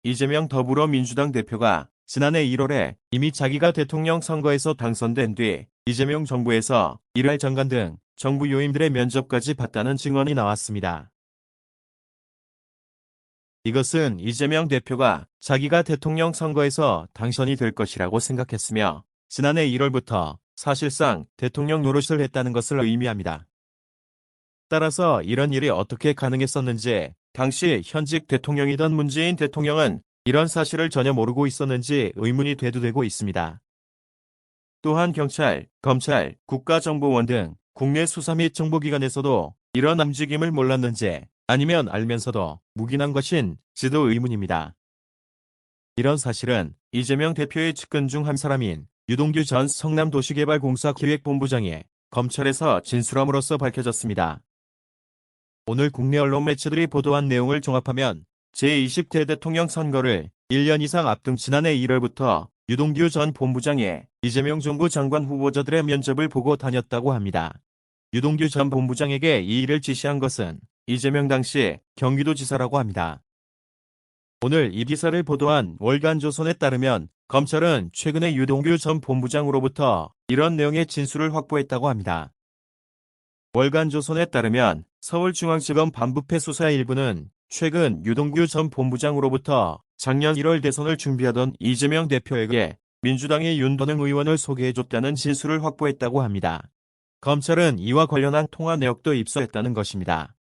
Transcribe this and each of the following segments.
이재명 더불어민주당 대표가 지난해 1월에 이미 자기가 대통령 선거에서 당선된 뒤 이재명 정부에서 일할 장관 등 정부 요임들의 면접까지 봤다는 증언이 나왔습니다. 이것은 이재명 대표가 자기가 대통령 선거에서 당선이 될 것이라고 생각했으며 지난해 1월부터 사실상 대통령 노릇을 했다는 것을 의미합니다. 따라서 이런 일이 어떻게 가능했었는지, 당시 현직 대통령이던 문재인 대통령은 이런 사실을 전혀 모르고 있었는지 의문이 대두되고 있습니다. 또한 경찰, 검찰, 국가정보원 등 국내 수사 및 정보기관에서도 이런 움직임을 몰랐는지 아니면 알면서도 묵인한 것인지도 의문입니다. 이런 사실은 이재명 대표의 측근 중 한 사람인 유동규 전 성남도시개발공사 기획본부장이 검찰에서 진술함으로써 밝혀졌습니다. 오늘 국내 언론 매체들이 보도한 내용을 종합하면 제20대 대통령 선거를 1년 이상 앞둔 지난해 1월부터 유동규 전 본부장이 이재명 정부 장관 후보자들의 면접을 보고 다녔다고 합니다. 유동규 전 본부장에게 이 일을 지시한 것은 이재명 당시 경기도지사라고 합니다. 오늘 이 기사를 보도한 월간조선에 따르면 검찰은 최근에 유동규 전 본부장으로부터 이런 내용의 진술을 확보했다고 합니다. 월간조선에 따르면 서울중앙지검 반부패 수사 일부는 최근 유동규 전 본부장으로부터 작년 1월 대선을 준비하던 이재명 대표에게 민주당의 윤건영 의원을 소개해줬다는 진술을 확보했다고 합니다. 검찰은 이와 관련한 통화 내역도 입수했다는 것입니다.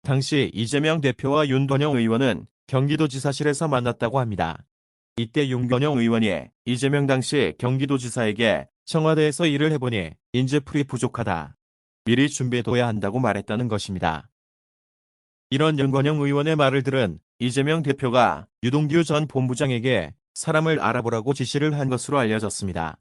당시 이재명 대표와 윤건영 의원은 경기도지사실에서 만났다고 합니다. 이때 윤건영 의원이 이재명 당시 경기도지사에게 청와대에서 일을 해보니 인재풀이 부족하다. 미리 준비해둬야 한다고 말했다는 것입니다. 이런 윤건영 의원의 말을 들은 이재명 대표가 유동규 전 본부장에게 사람을 알아보라고 지시를 한 것으로 알려졌습니다.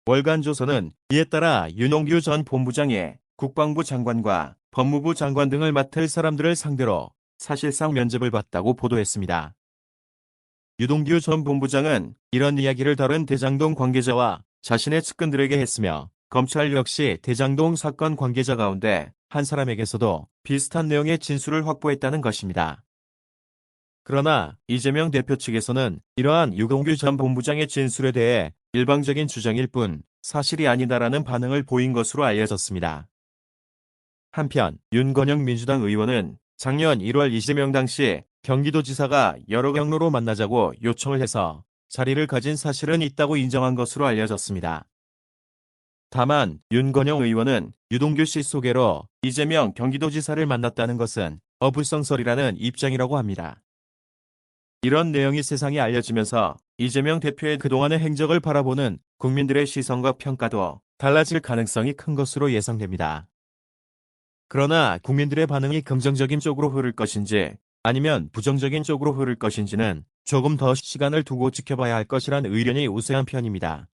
월간조선은 이에 따라 유동규 전 본부장이 국방부 장관과 법무부 장관 등을 맡을 사람들을 상대로 사실상 면접을 봤다고 보도했습니다. 유동규 전 본부장은 이런 이야기를 다룬 대장동 관계자와 자신의 측근들에게 했으며 검찰 역시 대장동 사건 관계자 가운데 한 사람에게서도 비슷한 내용의 진술을 확보했다는 것입니다. 그러나 이재명 대표 측에서는 이러한 유동규 전 본부장의 진술에 대해 일방적인 주장일 뿐 사실이 아니다라는 반응을 보인 것으로 알려졌습니다. 한편 윤건영 민주당 의원은 작년 1월 이재명 당시 경기도지사가 여러 경로로 만나자고 요청을 해서 자리를 가진 사실은 있다고 인정한 것으로 알려졌습니다. 다만 윤건영 의원은 유동규 씨 소개로 이재명 경기도지사를 만났다는 것은 어불성설이라는 입장이라고 합니다. 이런 내용이 세상에 알려지면서 이재명 대표의 그동안의 행적을 바라보는 국민들의 시선과 평가도 달라질 가능성이 큰 것으로 예상됩니다. 그러나 국민들의 반응이 긍정적인 쪽으로 흐를 것인지 아니면 부정적인 쪽으로 흐를 것인지는 조금 더 시간을 두고 지켜봐야 할 것이란 의견이 우세한 편입니다.